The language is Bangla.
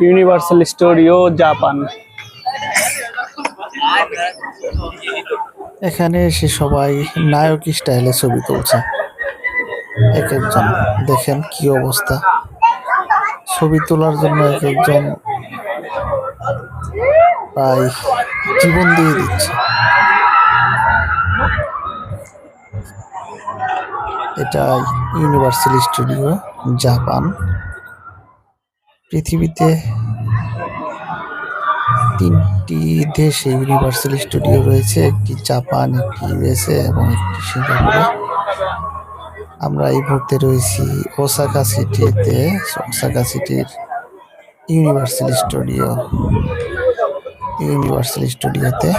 Universal studio Japan. এখানে এসে সবাই নায়ক স্টাইলে ছবি তুলছে। এক একজন দেখেন কি অবস্থা, ছবি তোলার জন্য এক একজন প্রায় জীবন দিয়ে দিচ্ছে। এটা ইউনিভার্সাল স্টুডিও জাপান। পৃথিবীতে 3টি দেশে ইউনিভার্সাল স্টুডিও রয়েছে, একটি জাপান, একটি ইউএসএ এবং একটি সিঙ্গাপুরে। আমরা এই মুহূর্তে রয়েছি ওসাকা সিটিতে, ওসাকা সিটির ইউনিভার্সাল স্টুডিওতে।